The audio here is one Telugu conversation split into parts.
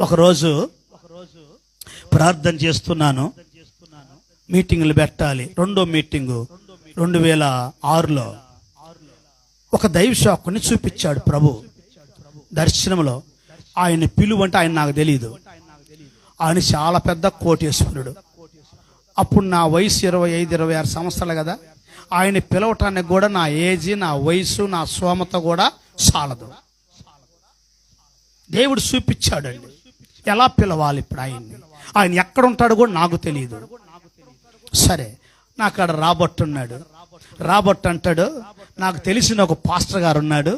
ఒకరోజు ప్రార్థన చేస్తున్నాను, మీటింగులు పెట్టాలి. రెండో మీటింగు 2006లో ఒక దైవ సేవకుని చూపించాడు ప్రభు దర్శనంలో. ఆయన పిలువంటే ఆయన నాకు తెలియదు. ఆయన చాలా పెద్ద కోటేశ్వరుడు. అప్పుడు నా వయసు 25-26 సంవత్సరాలు కదా. ఆయన పిలవటానికి కూడా నా ఏజీ, నా వయసు, నా స్తోమత కూడా చాలదు. దేవుడు చూపించాడండి ఎలా పిలవాలి. ఇప్పుడు ఆయన ఎక్కడ ఉంటాడో కూడా నాకు తెలియదు. సరే, నాకు అక్కడ రాబర్ట్ ఉన్నాడు. రాబర్ట్ అంటాడు, నాకు తెలిసిన ఒక పాస్టర్ గారు ఉన్నాడు,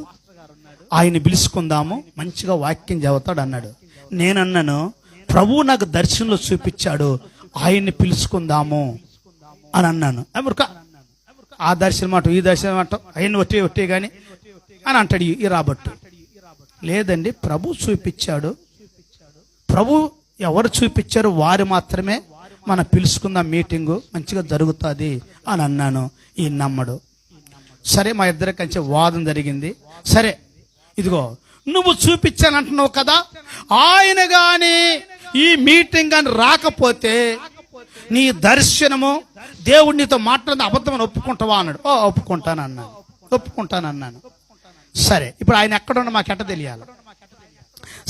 ఆయన పిలుచుకుందాము, మంచిగా వాక్యం చెబుతాడు అన్నాడు. నేనన్నాను, ప్రభువు నాకు దర్శనంలో చూపించాడు, ఆయన్ని పిలుచుకుందాము అని అన్నాను. ఆ దర్శనం మాట, ఈ దర్శనం మాట, ఆయన్ని ఒట్టే కానీ అని అంటాడు ఈ రాబర్ట్. లేదండి, ప్రభు చూపించాడు. ప్రభు ఎవరు చూపించారు వారు మాత్రమే మనం పిలుచుకుందాం, మీటింగు మంచిగా జరుగుతుంది అని అన్నాను. ఈ నమ్మడు. సరే, మా ఇద్దరి కంచె వాదం జరిగింది. సరే, ఇదిగో నువ్వు చూపించానంటున్నావు కదా, ఆయన గాని ఈ మీటింగ్ అని రాకపోతే నీ దర్శనము దేవుడు నీతో మాట్లాడిన అబద్ధమని ఒప్పుకుంటావా అన్నాడు. ఒప్పుకుంటానన్నాను. సరే, ఇప్పుడు ఆయన ఎక్కడున్నా మాకు ఎట్ట తెలియాలి.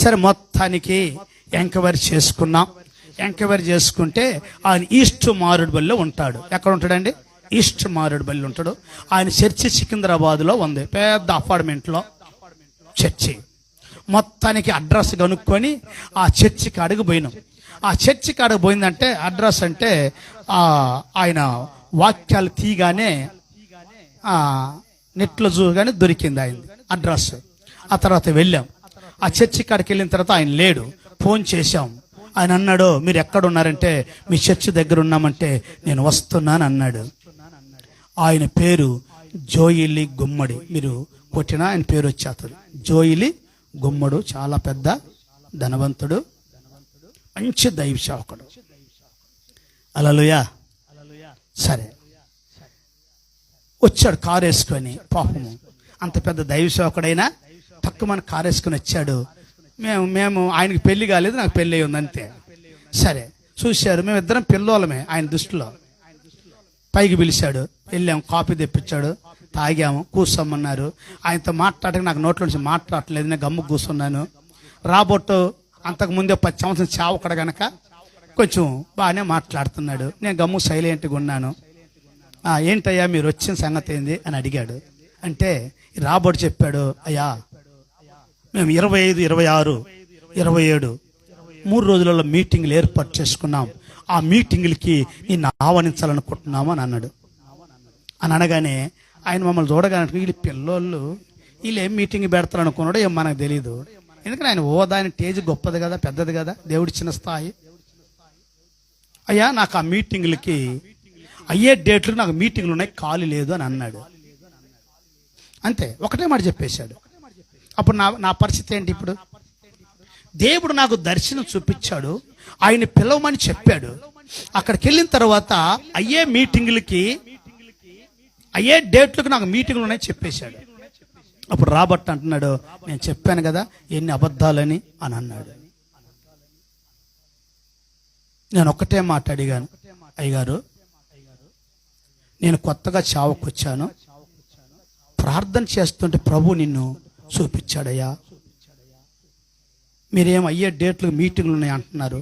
సరే, మొత్తానికి ఎంక్వైరీ చేసుకున్నాం. ఎంక్వైరీ చేసుకుంటే ఆయన ఈస్ట్ మారేడుపల్లిలో ఉంటాడు. ఎక్కడ ఉంటాడండి? ఈస్ట్ మారేడుపల్లి ఉంటాడు. ఆయన చర్చి సికింద్రాబాద్లో ఉంది, పెద్ద అపార్ట్మెంట్లో చర్చి. మొత్తానికి అడ్రస్ కనుక్కొని ఆ చర్చికి అడుగుపోయినాం. ఆ చర్చికి అడుగుపోయిందంటే అడ్రస్ అంటే ఆయన వాక్యాలు తీగానే నెట్లో చూగానే దొరికింది ఆయన అడ్రస్. ఆ తర్వాత వెళ్ళాం. ఆ చర్చి కాడికి వెళ్ళిన తర్వాత ఆయన లేడు. ఫోన్ చేశాం. ఆయన అన్నాడు, మీరు ఎక్కడ ఉన్నారంటే మీ చర్చి దగ్గర ఉన్నామంటే నేను వస్తున్నాను అన్నాడు. ఆయన పేరు జోయిలి గుమ్మడి. మీరు కొట్టినా ఆయన పేరు వచ్చేస్తుంది. జోయిలి గుమ్మడు, చాలా పెద్ద ధనవంతుడు, మంచి దైవ సేవకుడు. హల్లెలూయా. సరే, వచ్చాడు కారు వేసుకొని. పాపము అంత పెద్ద దైవ సేవకుడైనా తక్కువ మన కారు వేసుకొని వచ్చాడు. మేము ఆయనకి పెళ్లి కాలేదు, నాకు పెళ్ళి అయి ఉంది అంతే. సరే, చూశారు, మేమిద్దరం పిల్లోలమే ఆయన దృష్టిలో. పైకి పిలిచాడు, వెళ్ళాం, కాఫీ తెప్పించాడు, తాగాము, కూర్చోమన్నారు. ఆయనతో మాట్లాడక నాకు నోట్లో నుంచి మాట్లాడలేదు, నేను గమ్ము కూర్చున్నాను. రాబోట్టు అంతకుముందే 10 సంవత్సరం చావకడ గనక కొంచెం బాగానే మాట్లాడుతున్నాడు. నేను గమ్ము సైలెంట్గా ఉన్నాను. ఏంటయ్యా మీరు వచ్చిన సంగతి ఏంది అని అడిగాడు. అంటే రాబోట్ చెప్పాడు, అయ్యా మేము 25, 26, 27 3 రోజులలో మీటింగ్లు ఏర్పాటు చేసుకున్నాం. ఆ మీటింగులకి నిన్ను ఆహ్వానించాలనుకుంటున్నాము అని అన్నాడు. అని అనగానే ఆయన మమ్మల్ని చూడగానే వీళ్ళు పిల్లోళ్ళు, వీళ్ళు ఏం మీటింగ్ పెడతారు అనుకున్నాడో ఏం మనకు తెలియదు. ఎందుకంటే ఆయన హోదా, ఆయన టేజ్ గొప్పది కదా, పెద్దది కదా, దేవుడిచ్చిన స్థాయి. అయ్యా నాకు ఆ మీటింగులకి అయ్యే డేట్లు నాకు మీటింగ్లు ఉన్నాయి, ఖాళీ లేదు అని అన్నాడు. అంతే, ఒకటే మాట చెప్పేశాడు. అప్పుడు నా పరిస్థితి ఏంటి? ఇప్పుడు దేవుడు నాకు దర్శనం చూపించాడు, ఆయన పిలవమని చెప్పాడు. అక్కడికి వెళ్ళిన తర్వాత అయ్యే మీటింగులకి అయ్యే డేట్లకు నాకు మీటింగ్లు ఉన్నాయి చెప్పేశాడు. అప్పుడు రాబర్ట్ అంటున్నాడు, నేను చెప్పాను కదా ఎన్ని అబద్ధాలని అని అన్నాడు. నేను ఒక్కటే మాట అడిగాను, అయ్యగారు నేను కొత్తగా చావుకొచ్చాను, ప్రార్థన చేస్తుంటే ప్రభు నిన్ను చూపించాడయ్యా, మీరేం అయ్యే డేట్లు మీటింగ్లు ఉన్నాయి అంటున్నారు,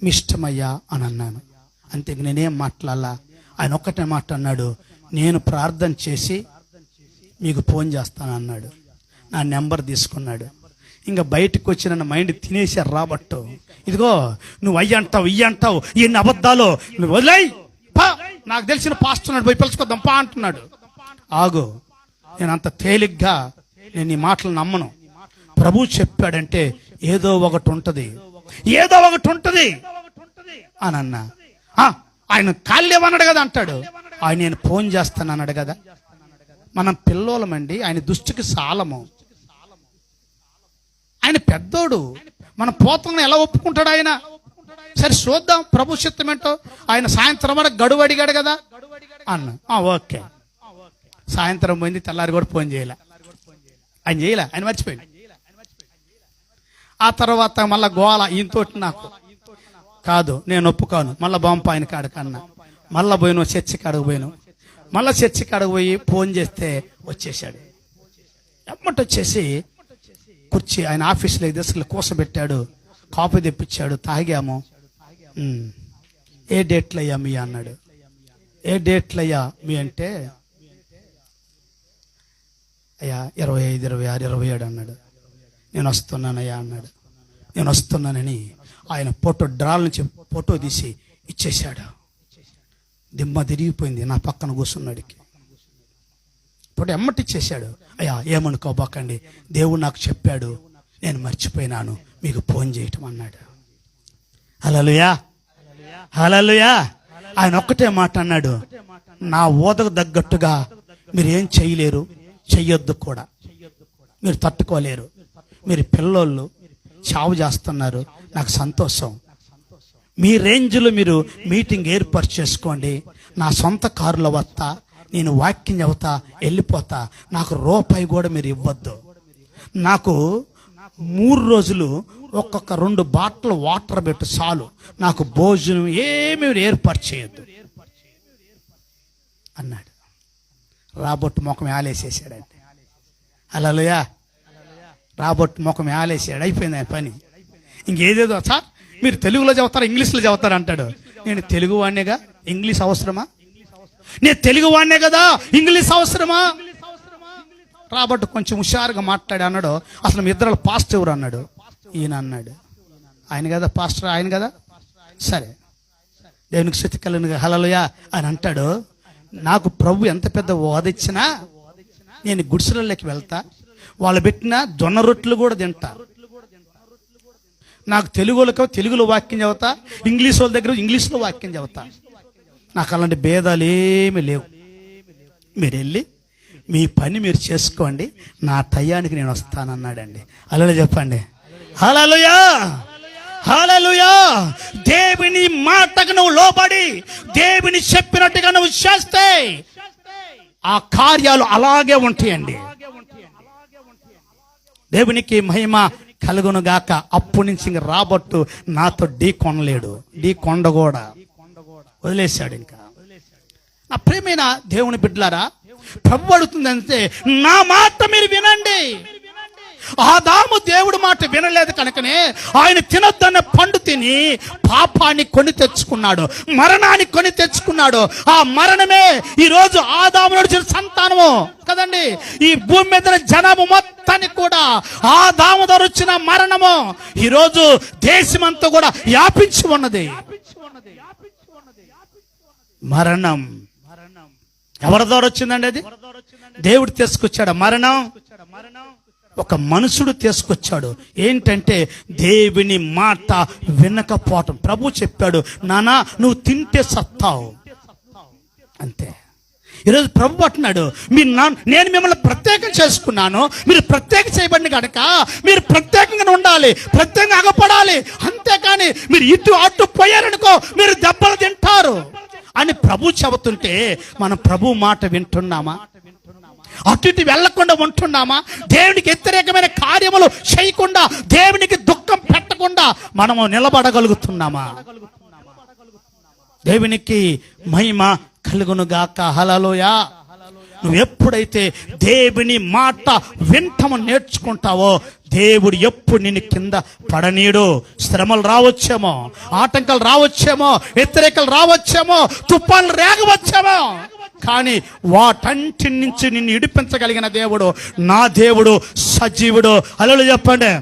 మీ ఇష్టమయ్యా అని అన్నాను. అంతే, నేనేం మాట్లాడాలా. ఆయన ఒక్కటే మాట అన్నాడు, నేను ప్రార్థన చేసి మీకు ఫోన్ చేస్తాను అన్నాడు. నా నెంబర్ తీసుకున్నాడు. ఇంకా బయటకు వచ్చి నన్ను మైండ్ తినేసారు రాబట్టు. ఇదిగో నువ్వు అయ్యి అంటావు, ఇయ్యి అంటావు, ఎన్ని అబద్ధాలు, నువ్వు వదిలేయ్, నాకు తెలిసిన పాస్తున్నాడు, పోయి పిలుచుకోద్దాం పా అంటున్నాడు. ఆగు, నేను అంత తేలిగ్గా నేను ఈ మాటలు నమ్మను. ప్రభు చెప్పాడంటే ఏదో ఒకటి ఉంటది అని అన్నా. ఆయన కాళ్ళేమన్నాడు కదా అంటాడు, ఆయన నేను ఫోన్ చేస్తాను అన్నాడు కదా. మనం పిల్లోలమండి, ఆయన దృష్టికి సాలము. ఆయన పెద్దోడు, మన పోతలను ఎలా ఒప్పుకుంటాడు ఆయన? సరే చూద్దాం ప్రభు చిత్తం ఏంటో. ఆయన సాయంత్రం వరకు గడువు అడిగాడు కదా అన్న. ఓకే, సాయంత్రం పోయింది, తెల్లారి కూడా ఫోన్ చేయలే. ఆయన మర్చిపోయింది. ఆ తర్వాత మళ్ళా గోల ఈయనతోటి నాకు కాదు, నేను ఒప్పుకోను. మళ్ళీ బొంపాయన కాడకన్నా మళ్ళీ పోయిన చర్చి కాడకు పోయాను. మళ్ళీ చర్చి కాడకు పోయి ఫోన్ చేస్తే వచ్చేసాడు. ఎమ్మటి వచ్చేసి కుర్చీ ఆయన ఆఫీసులో దశలు కూసబెట్టాడు, కాఫీ తెప్పించాడు, తాగాము. ఏ డేట్లు అయ్యా మీ అన్నాడు. ఏ డేట్లు అయ్యా మీ అంటే, అయ్యా 25, 26, 27 అన్నాడు. నేను వస్తున్నానయ్యా అన్నాడు. నేను వస్తున్నానని ఆయన డ్రాల నుంచి ఫోటో తీసి ఇచ్చేశాడు. దిమ్మ తిరిగిపోయింది నా పక్కన కూర్చున్నాడికి. ఇప్పుడు ఎమ్మటి ఇచ్చేశాడు. అయ్యా ఏమనుకోబాకండి, దేవుడు నాకు చెప్పాడు, నేను మర్చిపోయినాను, మీకు ఫోన్ చేయటం అన్నాడు. హల్లెలూయా, హల్లెలూయా. ఆయన ఒక్కటే మాట అన్నాడు, నా ఓదకు తగ్గట్టుగా మీరు ఏం చేయలేరు, చెయ్యొద్దు కూడా. మీరు తట్టుకోలేరు. మీరు పిల్లోళ్ళు చావు చేస్తున్నారు, నాకు సంతోషం. మీ రేంజ్లో మీరు మీటింగ్ ఏర్పాటు చేసుకోండి. నా సొంత కారులో వస్తా, నేను వాక్యం చెబుతా, వెళ్ళిపోతా. నాకు రూపాయి కూడా మీరు ఇవ్వద్దు. నాకు 3 రోజులు ఒక్కొక్క 2 బాటిల్ వాటర్ పెట్టు చాలు, నాకు భోజనం ఏమీ ఏర్పాటు చేయొద్దు అన్నాడు. రాబొట్టు ముఖం ఆలేసేసాడంటే. హల్లెలూయా. రాబొట్టు ముఖం ఆలేసాడు. అయిపోయింది ఆ పని. ఇంకేదేదో, సార్ మీరు తెలుగులో చదువుతారా ఇంగ్లీష్లో చదువుతారా అంటాడు. నేను తెలుగు వాడినేగా, ఇంగ్లీష్ అవసరమా? నేను తెలుగు వాడినే కదా, ఇంగ్లీష్ అవసరమా? రాబట్టు కొంచెం హుషారుగా మాట్లాడి అన్నాడు, అసలు మీ ఇద్దరు పాస్టర్ ఎవరు అన్నాడు. ఈయన అన్నాడు. ఆయన కదా పాస్టర్, ఆయన కదా. సరే, దేవునికి స్తుతి కలుగును. హల్లెలూయా అని అంటాడు. నాకు ప్రభు ఎంత పెద్ద ఓదిచ్చినా నేను గుడిసెలలోకి వెళ్తా, వాళ్ళు పెట్టిన జొన్న రొట్టెలు కూడా తింటా. నాకు తెలుగులో వాక్యం చదువుతా, ఇంగ్లీష్ వాళ్ళ దగ్గర ఇంగ్లీష్లో వాక్యం చదువుతా. నాకు అలాంటి భేదాలు ఏమీ లేవు. మీరు వెళ్ళి మీ పని మీరు చేసుకోండి, నా టయానికి నేను వస్తానన్నాడండి. అలా చెప్పండి. హల్లెలూయా, హల్లెలూయా. దేవుని మాటకు నువ్వు లోబడి దేవుని చెప్పినట్టుగా నువ్వు చేస్తే ఆ కార్యాలు అలాగే ఉంటాయండి. దేవునికి మహిమ కలుగును గాక. అప్పటి నుంచి ఇంక రాబట్టు నాతో ఢీ కొనలేడు, ఢీ కొండ కూడా వదిలేశాడు. ఇంకా నా ప్రియమైన దేవుని బిడ్డలారా, ప్రభు అడుగుతుందంటే నా మాట మీరు వినండి. ఆదాము దేవుడి మాట వినలేదు కనుకనే ఆయన తినొద్దన్న పండు తిని పాపాన్ని కొని తెచ్చుకున్నాడు, మరణాన్ని కొని తెచ్చుకున్నాడు. ఆ మరణమే ఈ రోజు ఆదాము నడిచిన సంతానము కదండి. ఈ భూమి మీద జనము మొత్తానికి కూడా ఆదాము ద్వారా వచ్చిన మరణము ఈ రోజు దేశమంతా కూడా వ్యాపించి ఉన్నది. మరణం ఎవరి ద్వారా వచ్చిందండి? అది దేవుడు తీసుకొచ్చాడు. మరణం ఒక మనుషుడు తీసుకొచ్చాడు. ఏంటంటే దేవుని మాట వినకపోవటం. ప్రభు చెప్పాడు, నానా నువ్వు తింటే సత్తావు అంతే. ఈరోజు ప్రభు అంటున్నాడు, నేను మిమ్మల్ని ప్రత్యేకం చేసుకున్నాను, మీరు ప్రత్యేకం చేయబడిన కనుక మీరు ప్రత్యేకంగా ఉండాలి, ప్రత్యేకంగా అగపడాలి. అంతేకాని మీరు ఇటు అటు పోయారనుకో మీరు దెబ్బలు తింటారు అని ప్రభు చెబుతుంటే మనం ప్రభు మాట వింటున్నామా? అటు ఇటు వెళ్లకుండా ఉంటున్నామా? దేవునికి వ్యతిరేకమైన కార్యములు చేయకుండా, దేవునికి దుఃఖం పెట్టకుండా మనము నిలబడగలుగుతున్నామా? దేవునికి మహిమ కలుగును గాక. హల్లెలూయా. నువ్వు ఎప్పుడైతే దేవుని మాట వింటము నేర్చుకుంటావో దేవుడు ఎప్పుడు నిన్ను కింద పడనీడు. శ్రమలు రావచ్చేమో, ఆటంకాలు రావచ్చేమో, వ్యతిరేకలు రావచ్చేమో, తుఫాన్లు రేగవచ్చేమో, కానీ వాటంటి నుంచి నిన్ను ఇడిపించగలిగిన దేవుడు నా దేవుడు సజీవుడు. హల్లెలూయా చెప్పండి.